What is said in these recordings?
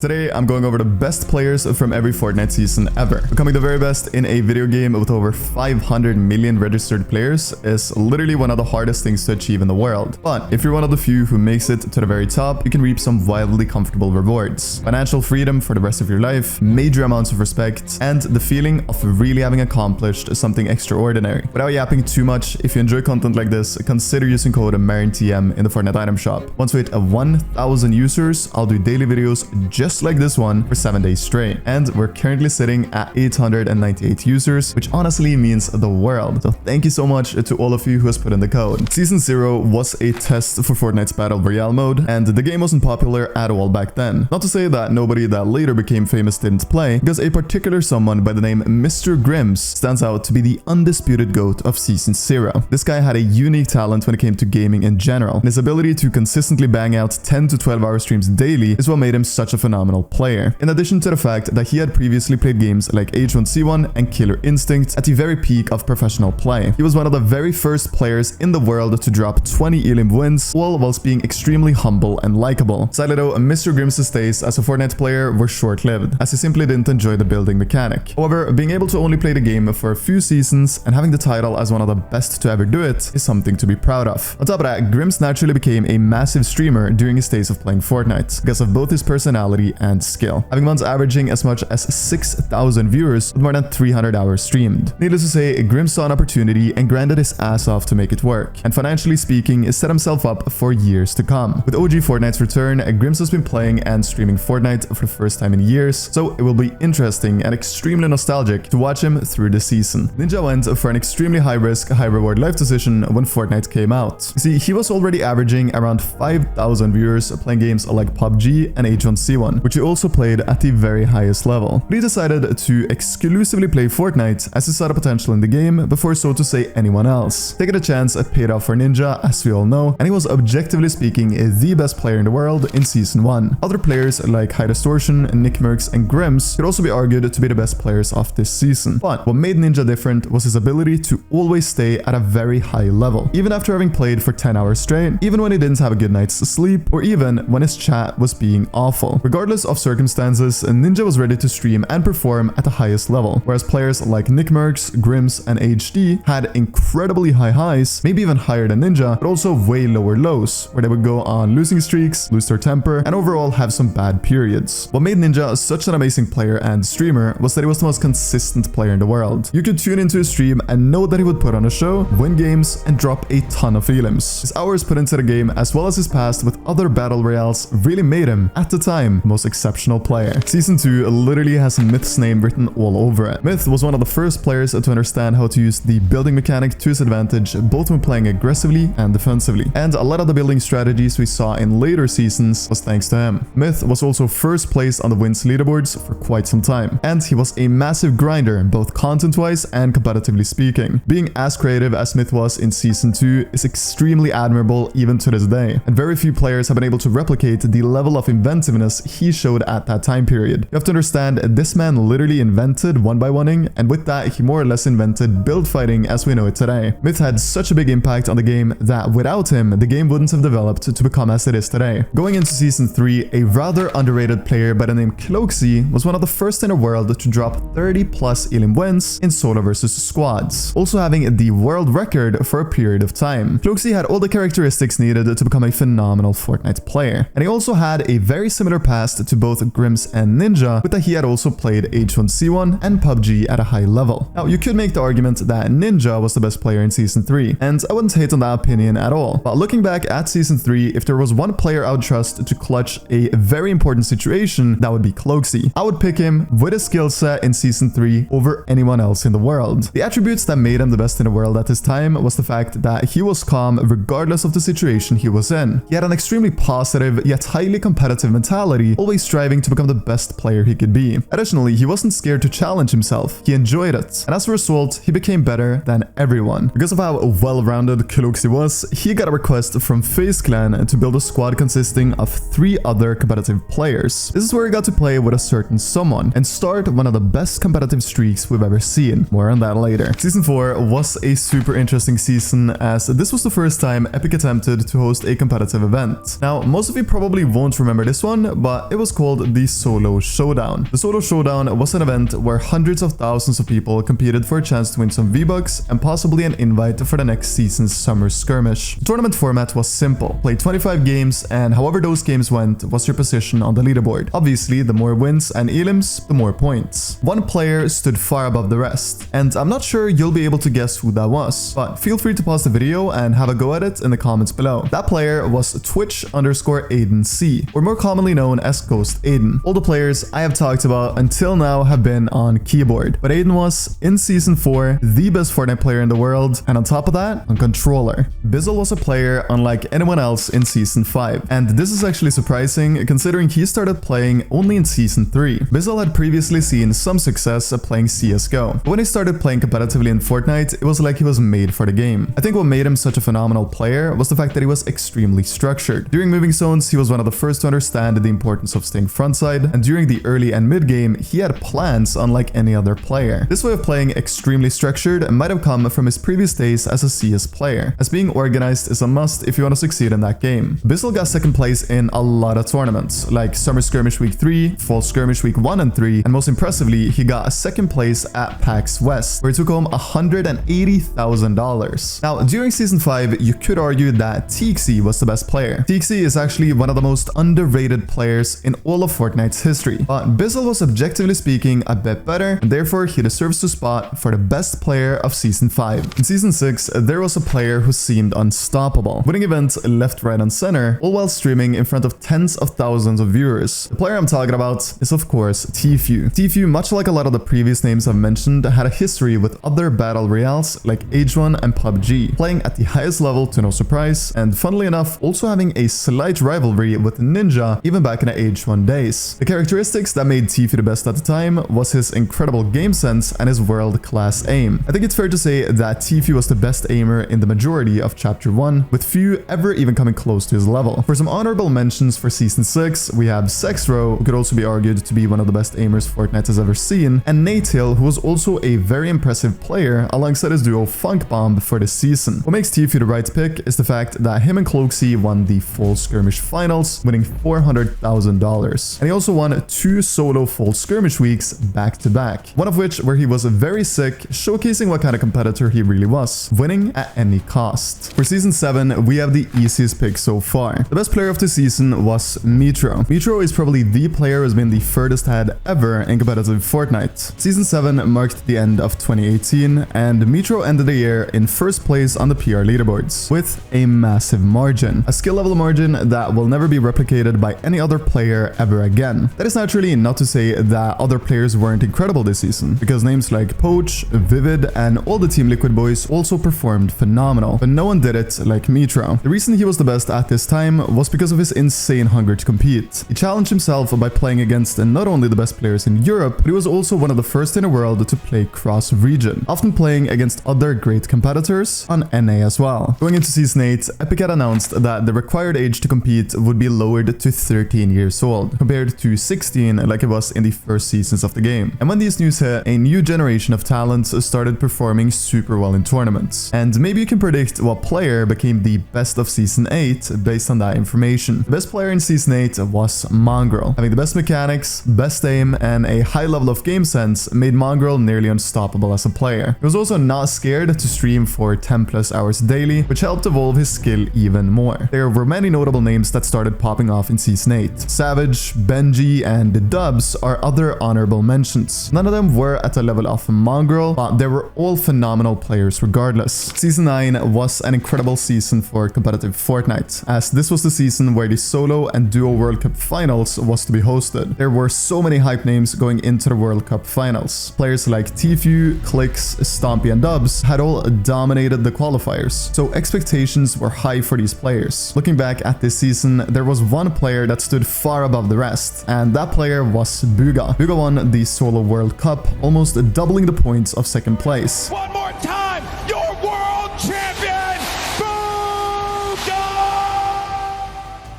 Today, I'm going over the best players from every Fortnite season ever. Becoming the very best in a video game with over 500 million registered players is literally one of the hardest things to achieve in the world. But if you're one of the few who makes it to the very top, you can reap some wildly comfortable rewards. Financial freedom for the rest of your life, major amounts of respect, and the feeling of really having accomplished something extraordinary. Without yapping too much, if you enjoy content like this, consider using code marrentm in the Fortnite item shop. Once we hit 1,000 users, I'll do daily videos just like this one for 7 days straight. And we're currently sitting at 898 users, which honestly means the world. So thank you so much to all of you who has put in the code. Season 0 was a test for Fortnite's Battle Royale mode, and the game wasn't popular at all back then. Not to say that nobody that later became famous didn't play, because a particular someone by the name Mr. Grims stands out to be the undisputed GOAT of Season 0. This guy had a unique talent when it came to gaming in general, and his ability to consistently bang out 10 to 12 hour streams daily is what made him such a phenomenal player. In addition to the fact that he had previously played games like H1Z1 and Killer Instinct at the very peak of professional play. He was one of the very first players in the world to drop 20 elim wins, all whilst being extremely humble and likable. Sadly though, Mr. Grims' days as a Fortnite player were short-lived, as he simply didn't enjoy the building mechanic. However, being able to only play the game for a few seasons and having the title as one of the best to ever do it is something to be proud of. On top of that, Grims naturally became a massive streamer during his days of playing Fortnite, because of both his personality and skill, having months averaging as much as 6,000 viewers with more than 300 hours streamed. Needless to say, Grims saw an opportunity and grinded his ass off to make it work, and financially speaking, set himself up for years to come. With OG Fortnite's return, Grims has been playing and streaming Fortnite for the first time in years, so it will be interesting and extremely nostalgic to watch him through the season. Ninja went for an extremely high-risk, high-reward life decision when Fortnite came out. You see, he was already averaging around 5,000 viewers playing games like PUBG and H1Z1, which he also played at the very highest level. But he decided to exclusively play Fortnite as he saw the potential in the game before, so to say, anyone else. Taking a chance paid off for Ninja, as we all know, and he was objectively speaking the best player in the world in Season 1. Other players like High Distortion, Nickmercs, and Grims could also be argued to be the best players of this season. But what made Ninja different was his ability to always stay at a very high level, even after having played for 10 hours straight, even when he didn't have a good night's sleep, or even when his chat was being awful. Regardless of circumstances, Ninja was ready to stream and perform at the highest level, whereas players like Nickmercs, Grims, and HD had incredibly high highs, maybe even higher than Ninja, but also way lower lows, where they would go on losing streaks, lose their temper, and overall have some bad periods. What made Ninja such an amazing player and streamer was that he was the most consistent player in the world. You could tune into his stream and know that he would put on a show, win games, and drop a ton of elims. His hours put into the game, as well as his past with other battle royales, really made him, at the time, the most exceptional player. Season 2 literally has Myth's name written all over it. Myth was one of the first players to understand how to use the building mechanic to his advantage, both when playing aggressively and defensively. And a lot of the building strategies we saw in later seasons was thanks to him. Myth was also first place on the wins leaderboards for quite some time, and he was a massive grinder, both content-wise and competitively speaking. Being as creative as Myth was in Season 2 is extremely admirable even to this day, and very few players have been able to replicate the level of inventiveness he showed at that time period. You have to understand, this man literally invented 1x1ing, and with that, he more or less invented build fighting as we know it today. Myth had such a big impact on the game that without him, the game wouldn't have developed to become as it is today. Going into Season 3, a rather underrated player by the name Cloaksy was one of the first in the world to drop 30 plus elim wins in solo versus squads, also having the world record for a period of time. Cloaksy had all the characteristics needed to become a phenomenal Fortnite player, and he also had a very similar past to both Grims and Ninja, with that he had also played H1Z1 and PUBG at a high level. Now, you could make the argument that Ninja was the best player in Season 3, and I wouldn't hate on that opinion at all. But looking back at Season 3, if there was one player I would trust to clutch a very important situation, that would be Cloaksy. I would pick him with his skill set in Season 3 over anyone else in the world. The attributes that made him the best in the world at this time was the fact that he was calm regardless of the situation he was in. He had an extremely positive yet highly competitive mentality, always striving to become the best player he could be. Additionally, he wasn't scared to challenge himself. He enjoyed it, and as a result, he became better than everyone. Because of how well-rounded Cloaksy was, he got a request from FaZe Clan to build a squad consisting of 3 other competitive players. This is where he got to play with a certain someone and start one of the best competitive streaks we've ever seen. More on that later. Season 4 was a super interesting season, as this was the first time Epic attempted to host a competitive event. Now, most of you probably won't remember this one, but but it was called the Solo Showdown. The Solo Showdown was an event where hundreds of thousands of people competed for a chance to win some V-Bucks and possibly an invite for the next season's summer skirmish. The tournament format was simple. Play 25 games, and however those games went was your position on the leaderboard. Obviously, the more wins and elims, the more points. One player stood far above the rest, and I'm not sure you'll be able to guess who that was, but feel free to pause the video and have a go at it in the comments below. That player was Twitch_AidenC, or more commonly known as Ghost Aiden. All the players I have talked about until now have been on keyboard, but Aiden was, in Season 4, the best Fortnite player in the world, and on top of that, on controller. Bizzle was a player unlike anyone else in Season 5, and this is actually surprising considering he started playing only in Season 3. Bizzle had previously seen some success at playing CSGO, but when he started playing competitively in Fortnite, it was like he was made for the game. I think what made him such a phenomenal player was the fact that he was extremely structured. During moving zones, he was one of the first to understand the importance of staying frontside, and during the early and mid game, he had plans unlike any other player. This way of playing extremely structured might have come from his previous days as a CS player, as being organized is a must if you want to succeed in that game. Bizzle got second place in a lot of tournaments, like Summer Skirmish Week 3, Fall Skirmish Week 1 and 3, and most impressively, he got a second place at PAX West, where he took home $180,000. Now, during Season 5, you could argue that TXE was the best player. TXE is actually one of the most underrated players in all of Fortnite's history, but Bizzle was objectively speaking a bit better, and therefore he deserves to spot for the best player of Season 5. In Season 6, there was a player who seemed unstoppable, winning events left, right, and center, all while streaming in front of tens of thousands of viewers. The player I'm talking about is, of course, Tfue. Tfue, much like a lot of the previous names I've mentioned, had a history with other battle royales like H1 and PUBG, playing at the highest level to no surprise, and funnily enough, also having a slight rivalry with Ninja even back in the H1 days. The characteristics that made Tfue the best at the time was his incredible game sense and his world-class aim. I think it's fair to say that Tfue was the best aimer in the majority of Chapter 1, with few ever even coming close to his level. For some honorable mentions for Season 6, we have Sexro, who could also be argued to be one of the best aimers Fortnite has ever seen, and Nate Hill, who was also a very impressive player alongside his duo Funk Bomb for this season. What makes Tfue the right pick is the fact that him and Cloaksy won the Fall Skirmish Finals, winning $400,000. And he also won 2 solo Fall Skirmish weeks back to back, one of which where he was very sick, showcasing what kind of competitor he really was, winning at any cost. For Season 7, we have the easiest pick so far. The best player of the season was Metro. Metro is probably the player who has been the furthest ahead ever in competitive Fortnite. Season 7 marked the end of 2018, and Metro ended the year in first place on the PR leaderboards, with a massive margin. A skill level margin that will never be replicated by any other player ever again. That is naturally not to say that other players weren't incredible this season, because names like Poach, Vivid, and all the Team Liquid boys also performed phenomenal, but no one did it like Metro. The reason he was the best at this time was because of his insane hunger to compete. He challenged himself by playing against not only the best players in Europe, but he was also one of the first in the world to play cross-region, often playing against other great competitors on NA as well. Going into Season 8, Epic had announced that the required age to compete would be lowered to 13 years old, compared to 16 like it was in the first seasons of the game. And when these news hit, a new generation of talents started performing super well in tournaments. And maybe you can predict what player became the best of Season 8 based on that information. The best player in Season 8 was Mongrel. Having the best mechanics, best aim, and a high level of game sense made Mongrel nearly unstoppable as a player. He was also not scared to stream for 10+ hours daily, which helped evolve his skill even more. There were many notable names that started popping off in Season 8. Savage, Benji, and the Dubs are other honorable mentions. None of them were at the level of Mongrel, but they were all phenomenal players regardless. Season 9 was an incredible season for competitive Fortnite, as this was the season where the solo and duo World Cup finals was to be hosted. There were so many hype names going into the World Cup finals. Players like Tfue, Clicks, Stompy, and Dubs had all dominated the qualifiers, so expectations were high for these players. Looking back at this season, there was one player that stood far above the rest, and that player was Bugha. Bugha won the solo World Cup, almost doubling the points of second place. One more time, your world champion, Bugha!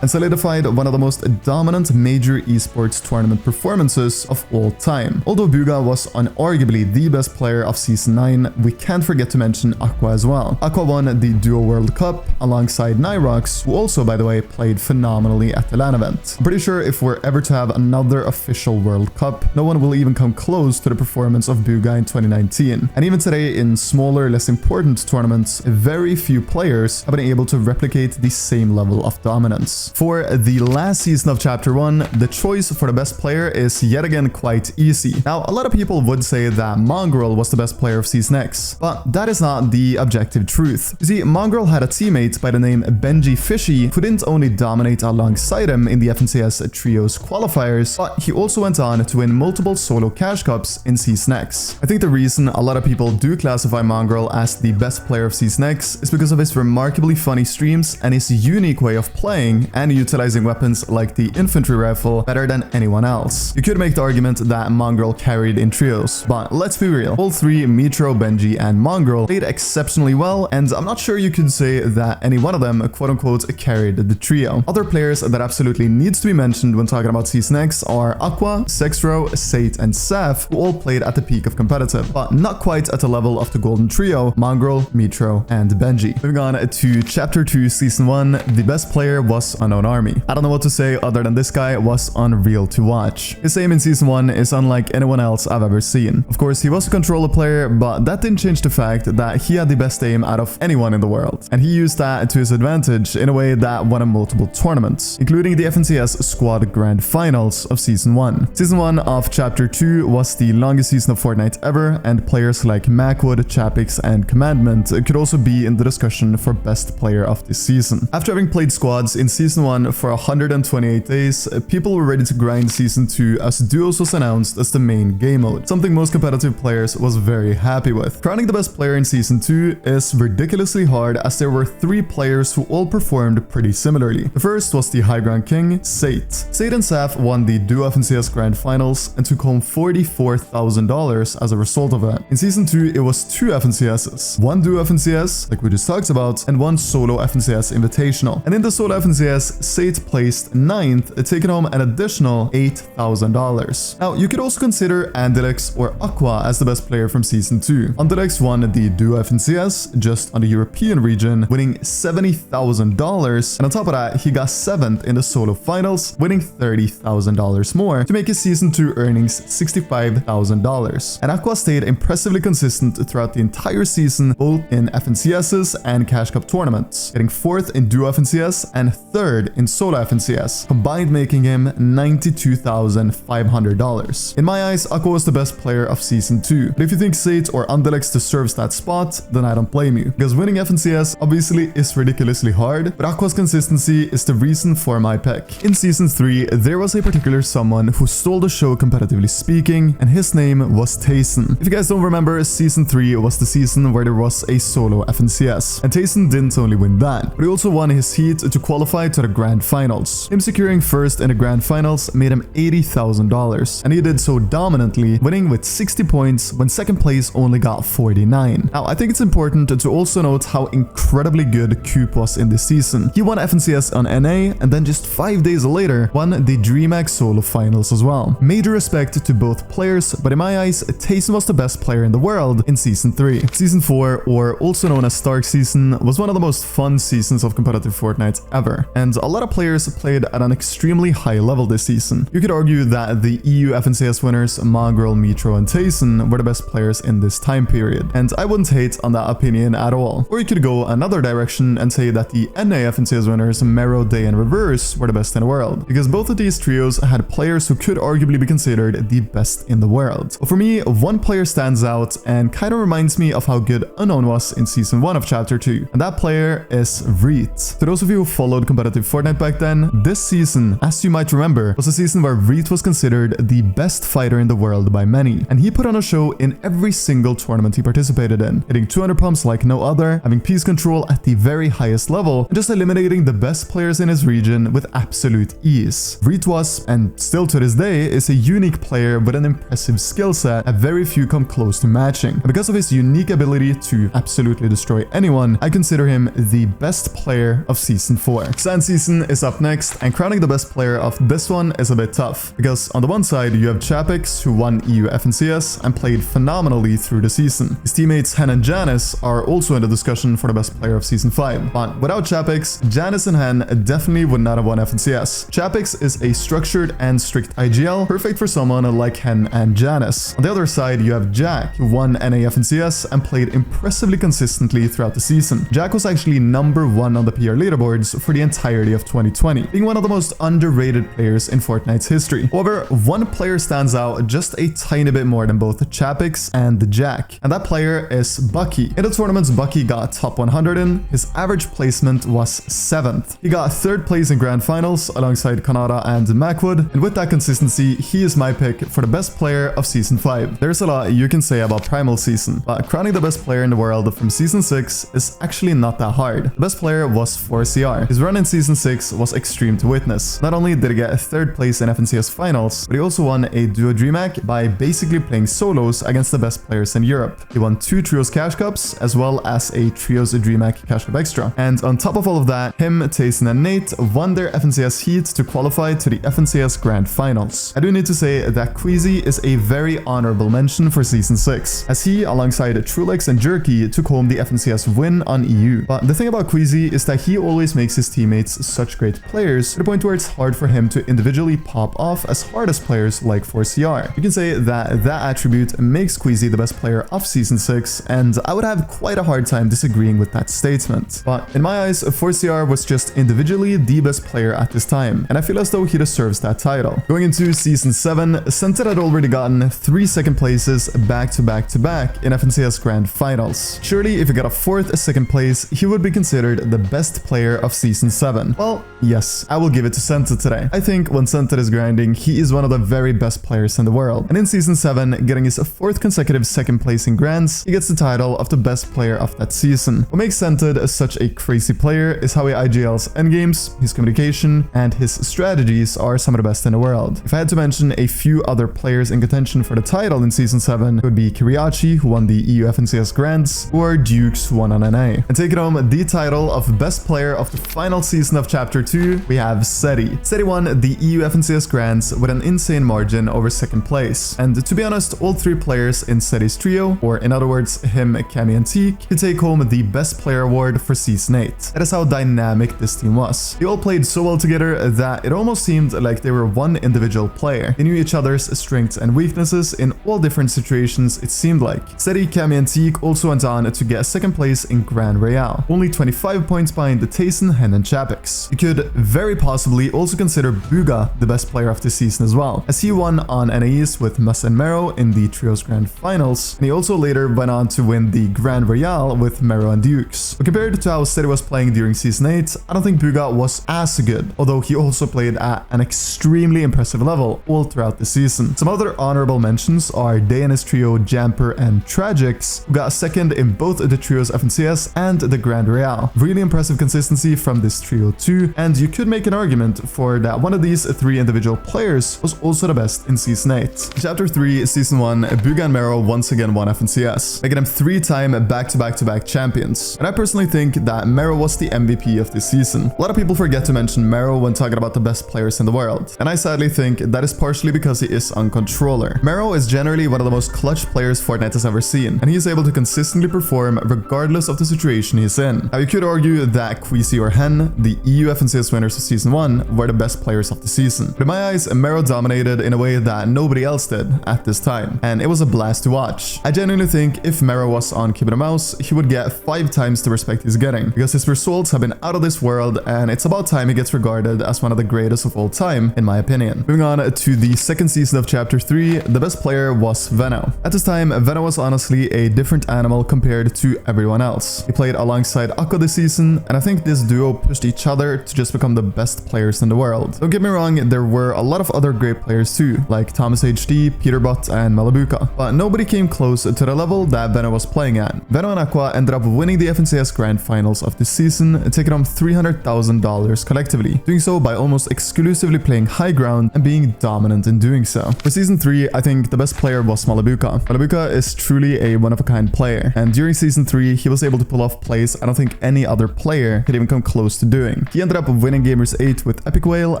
and solidified one of the most dominant major esports tournament performances of all time. Although Bugha was unarguably the best player of Season 9, we can't forget to mention Aqua as well. Aqua won the Duo World Cup alongside Nyrox, who also, by the way, played phenomenally at the LAN event. I'm pretty sure if we're ever to have another official World Cup, no one will even come close to the performance of Bugha in 2019. And even today, in smaller, less important tournaments, very few players have been able to replicate the same level of dominance. For the last season of Chapter 1, the choice for the best player is yet again quite easy. Now, a lot of people would say that Mongrel was the best player of Season X, but that is not the objective truth. You see, Mongrel had a teammate by the name Benji Fishy who didn't only dominate alongside him in the FNCS Trios qualifiers, but he also went on to win multiple solo cash cups in Season X. I think the reason a lot of people do classify Mongrel as the best player of Season X is because of his remarkably funny streams and his unique way of playing and utilizing weapons like the infantry rifle better than anyone else. You could make the argument that Mongrel carried in trios, but let's be real, all three, Metro, Benji, and Mongrel, played exceptionally well, and I'm not sure you could say that any one of them quote-unquote carried the trio. Other players that absolutely needs to be mentioned when talking about Season X are Aqua, Sexro, Sate, and Saf, who all played at the peak of competitive, but not quite at the level of the golden trio, Mongrel, Metro, and Benji. Moving on to Chapter 2 Season 1, the best player was Unknown Army. I don't know what to say other than this guy was unreal to watch. His aim in Season 1 is unlike anyone else I've ever seen. Of course, he was a controller player, but that didn't change the fact that he had the best aim out of anyone in the world, and he used that to his advantage in a way that won him multiple tournaments, including the FNCS Squad Grand Finals of Season 1. Season 1 of Chapter 2 was the longest season of Fortnite ever, and players like Macwood, Chapix, and Commandment could also be in the discussion for best player of this season. After having played squads in Season 1 for 128 days, people were ready to grind Season 2 as duos was announced as the main game mode, something most competitive players was very happy with. Crowning the best player in Season 2 is ridiculously hard as there were 3 players who all performed pretty similarly. The first was the High Ground King, Sate. Sate and Saf won the Duo FNCS Grand Finals and took home $44,000 as a result of that. In Season 2, it was 2 FNCSs, 1 Duo FNCS, like we just talked about, and 1 Solo FNCS Invitational. And in the Solo FNCS, Sate placed 9th, taking home an additional $8,000. Now, you could also consider Andelix or Aqua as the best player from Season 2. Andelix won the Duo FNCS just on the European region, winning $70,000, and on top of that, he got 7th in the Solo Finals, winning $30,000 more to make his Season 2 earnings $65,000. And Aqua stayed impressively consistent throughout the entire season, both in FNCSs and Cash Cup tournaments, getting 4th in Duo FNCS and 3rd in Solo FNCS, combined making him $92,500. In my eyes, Aqua was the best player of Season 2, but if you think Sate or Andelix deserves that spot, then I don't blame you, because winning FNCS obviously is ridiculously hard, but Aqua's consistency is the reason for my pick. In Season 3, there was a particular someone who stole the show competitively speaking, and his name was Tayson. If you guys don't remember, Season 3 was the season where there was a solo FNCS, and Tayson didn't only win that, but he also won his heat to qualify to the Grand Finals. Him securing 1st in the Grand Finals made him $80,000, and he did so dominantly, winning with 60 points when 2nd place only got 49. Now, I think it's important to also note how incredibly good Coop was in this season. He won FNCS on NA, and then just 5 days later, won the DreamHack Solo Finals as well. Major respect to both players, but in my eyes, Tayson was the best player in the world in Season 3. Season 4, or also known as Stark Season, was one of the most fun seasons of competitive Fortnite ever, and a lot of players played at an extremely high level this season. You could argue that the EU FNCS winners, Mongrel, Metro, and Tayson were the best players in this time period, and I wouldn't hate on that opinion at all. Or you could go another direction and say that the NA FNCS winners, Mero, Day, and Reverse were the best in the world, because both of these trios had players who could arguably be considered the best in the world. But for me, one player stands out and kind of reminds me of how good Unknown was in Season 1 of Chapter 2, and that player is Reet. To those of you who followed competitive Fortnite back then, this season, as you might remember, was a season where Reet was considered the best fighter in the world by many, and he put on a show in every single tournament he participated in, hitting 200 pumps like no other, having piece control at the very highest level, and just eliminating the best players in his region with absolute ease. Reet was, and still to this day, is a unique player with an impressive skill set that very few come close to matching. And because of his unique ability to absolutely destroy anyone, I consider him the best player of Season 4. Sans season is up next, and crowning the best player of this one is a bit tough, because on the one side you have Chapix, who won EU FNCS and played phenomenally through the season. His teammates Hen and Janice are also in the discussion for the best player of Season 5, but without Chapix, Janice and Hen definitely would not have won FNCS. Chapix is a structured and strict IGL, perfect for someone like Hen and Janice. On the other side, you have Jack, who won NA FNCS and played impressively consistently throughout the season. Jack was actually #1 on the PR leaderboards for the entirety of 2020, being one of the most underrated players in Fortnite's history. However, one player stands out just a tiny bit more than both Chapix and Jack, and that player is Bucky. In the tournaments Bucky got top 100 in, his average placement was 7th. He got 3rd place in grand finals alongside Kanada and Macwood, and with that consistency, he is my pick for the best player of Season 5. There's a lot you can say about Primal Season, but crowning the best player in the world from Season 6 is actually not that hard. The best player was 4CR. His run in Season 6 was extreme to witness. Not only did he get 3rd place in FNCS finals, but he also won a duo DreamHack by basically playing solos against the best players in Europe. He won 2 Trios Cash Cups as well as a Trios DreamHack Cash Cup Extra. And on top of all of that, him, Tayson and Nate won their FNCS heat to qualify to the FNCS Grand Finals. I do need to say that Queasy is a very honorable mention for Season 6, as he, alongside Trulex and Jerky, took home the FNCS win on EU. But the thing about Queasy is that he always makes his teammates such great players, to the point where it's hard for him to individually pop off as hard as players like 4CR. You can say that that attribute makes Queasy the best player of Season 6, and I would have quite a hard time disagreeing with that statement. But in my eyes, 4CR was just individually the best player at this time, and I feel as though he deserves that title. Going into Season 7, Scented had already gotten 3 second places back to back to back in FNCS Grand Finals. Surely if he got a 4th second place, he would be considered the best player of Season 7. Well, yes, I will give it to Scented today. I think when Scented is grinding, he is one of the very best players in the world. And in Season 7, getting his 4th consecutive second place in Grands, he gets the title of the best player of that season. What makes Scented such a crazy player is how he IGLs endgames, his communication, and his strategies are some of the best in the world. If I had to mention a few other players in contention for the title in Season 7, it would be Kiriachi, who won the EU FNCS Grands, or Dukes, who won on NA. And taking home the title of best player of the final season of Chapter 2, we have Seti. Seti won the EU FNCS Grands with an insane margin over 2nd place. And to be honest, all 3 players in Seti's trio, or in other words, him, Cammy, and Teak, could take home the best player award for Season 8. That is how dynamic this team was. They all played so well together that it almost seemed like they were one individual player. They knew each other's strengths and weaknesses in all different situations, it seemed like. Seti, Cammy, and Teak also went on to get 2nd place in Grand Royale, only 25 points behind the Tayson, Hen, and Chapix. You could very possibly also consider Buga the best player of this season as well, as he won on NAEs with Mus and Mero in the Trios Grand Finals, and he also later went on to win the Grand Royale with Mero and Dukes. But compared to how Seti was playing during Season 8, I don't think Buga was as good, although he also played at an extremely impressive level all throughout the season. Some other honorable mentions are Day and his trio, Jamper, and Tragix, who got 2nd in both the Trios FNCS and the Grand Royale. Really impressive consistency from this trio too, and you could make an argument for that one of these 3 individual players was also the best in Season 8. Chapter 3, Season 1, Buga and Mero once again won FNCS, making them 3-time back-to-back-to-back champions. And I personally think that Mero was the MVP of this season. A lot of people forget to mention Mero when talking about the best players in the world, and I sadly think that is partially because he is on controller. Mero is generally one of the most clutch players Fortnite has ever seen, and he is able to consistently perform regardless of the situation he's in. Now you could argue that Queasy or Hen, the EU FNCS winners of Season 1, were the best players of the season. But in my eyes, Mero dominated in a way that nobody else did at this time, and it was a blast to watch. I genuinely think if Mero was on Keyboard and Mouse, he would get 5 times the respect he's getting, because his results have been out of this world, and it's about time he gets regarded as one of the greatest of all time, in my opinion. Moving on to the 2nd season of Chapter 3, the best player was Venno. At this time, Venno was honestly a different animal compared to everyone else. He played alongside Akko this season, and I think this duo pushed each other to just become the best players in the world. Don't get me wrong, there were a lot of other great players too, like Thomas HD, Peterbot, and Malabuka, but nobody came close to the level that Venno was playing at. Venno and Aqua ended up winning the FNCS Grand Finals of this season, taking home $300,000 collectively, doing so by almost exclusively playing high ground and being dominant in doing so. For Season 3, I think the best player was Malabuka. Malabuka is truly a one-of-a-kind player, and during Season 3, he was able to pull off plays I don't think any other player could even come close to doing. winning. He ended up winning Gamers 8 with Epic Whale,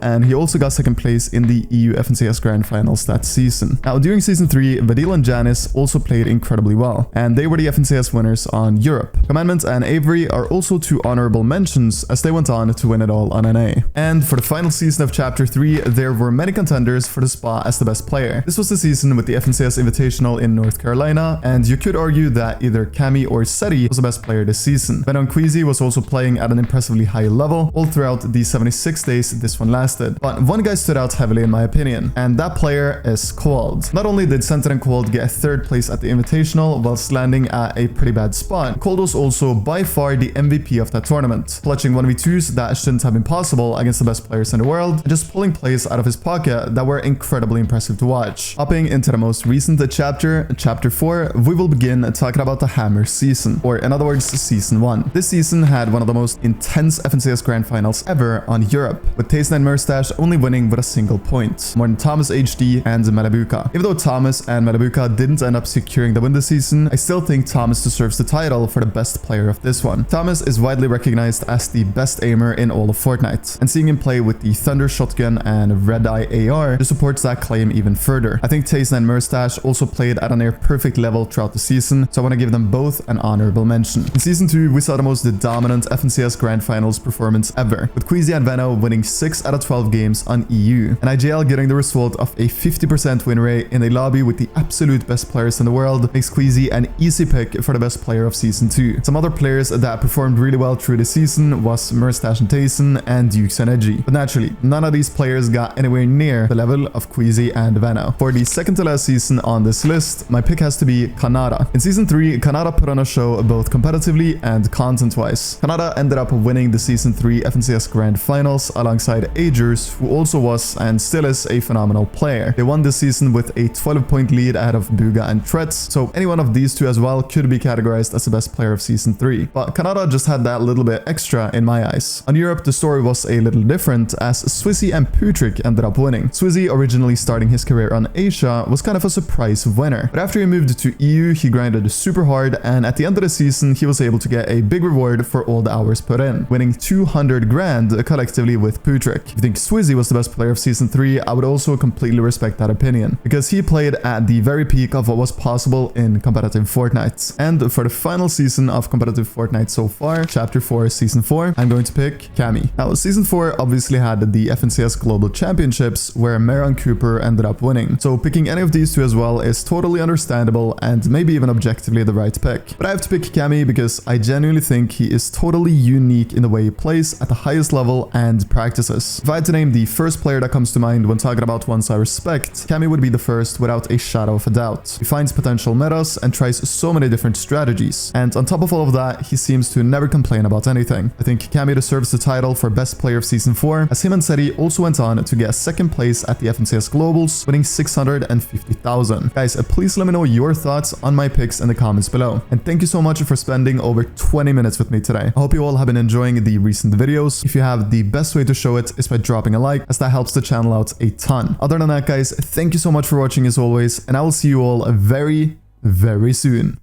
and he also got second place in the EU FNCS Grand Finals that season. Now, during Season 3, Vadil and Janice also played incredibly well, and they were the FNCS winners on Europe. Commandment and Avery are also two honorable mentions as they went on to win it all on NA. And for the final season of Chapter 3, there were many contenders for the spot as the best player. This was the season with the FNCS Invitational in North Carolina, and you could argue that either Cammy or Seti was the best player this season. Venom Queasy was also playing at an impressively high level all throughout the 76 days this one lasted. But one guy stood out heavily in my opinion, and that player is Quald. Not only did Center and Quald get third place at the Invitational whilst landing at a pretty bad spot, Quald was also by far the MVP of that tournament, clutching 1v2s that shouldn't have been possible against the best players in the world, and just pulling plays out of his pocket that were incredibly impressive to watch. Hopping into the most recent chapter, Chapter 4, we will begin talking about the Hammer season, or in other words, Season 1. This season had one of the most intense FNCS Grand Finals ever on Europe, with Tayson and Merstash only winning with a single point, more than Thomas HD and Metabuka. Even though Thomas and Metabuka didn't end up securing the win this season, I still think Thomas deserves the title for the best player of this one. Thomas is widely recognized as the best aimer in all of Fortnite, and seeing him play with the Thunder Shotgun and Red Eye AR just supports that claim even further. I think Tayson and Merstash also played at a near perfect level throughout the season, so I want to give them both an honorable mention. In Season 2, we saw the most dominant FNCS Grand Finals performance ever, with Queasy and Veno winning 6 out of 12 games on EU, and IGL getting the result of a 50% win rate in a lobby with the absolute best players in the world makes Queasy an easy pick for the best player of Season 2. Some other players that performed really well through the season was Merstash and Tayson and Dukes and Edgy, but naturally, none of these players got anywhere near the level of Queasy and Veno. For the second to last season on this list, my pick has to be Kanada. In Season 3, Kanada put on a show both competitively and content-wise. Kanada ended up winning the Season 3 FNCS Grand Finals alongside Agers, who also was and still is a phenomenal player. They won this season with a 12-point lead ahead of Buga and Threats, so any one of these two as well could be categorized as the best player of Season 3. But Kanada just had that little bit extra in my eyes. On Europe, the story was a little different as Swizzy and Putrick ended up winning. Swizzy, originally starting his career on Asia, was kind of a surprise winner, but after he moved to EU, he grinded super hard, and at the end of the season, he was able to get a big reward for all the hours put in, winning 200 grand collectively with Putrick. If you think Swizzy was the best player of Season 3, I would also completely respect that opinion, because he played at the very peak of what was possible in competitive Fortnite. And for the final season of competitive Fortnite so far, Chapter 4, Season 4, I'm going to pick Cammy. Now, Season 4 obviously had the FNCS Global Championships, where Mara and Cooper ended up winning, so picking any of these two as well is totally understandable and maybe even objectively the right pick. But I have to pick Cammy because I genuinely think he is totally unique in the way he plays at the highest level and practices. If I had to name the first player that comes to mind when talking about ones I respect, Cammy would be the first without a shadow of a doubt. He finds potential metas and tries so many different strategies, and on top of all of that, he seems to never complain about anything. I think Cammy deserves the title for best player of Season 4, as him and Seti also went on to get second place at the FNCS Globals, winning 650,000. Guys, please let me know your thoughts on my picks in the comments below, and thank you so much for spending over 20 minutes with me today. I hope you all have been enjoying the recent videos. If you have, the best way to show it is by dropping a like, as that helps the channel out a ton. Other than that, guys, thank you so much for watching as always, and I will see you all very, very soon.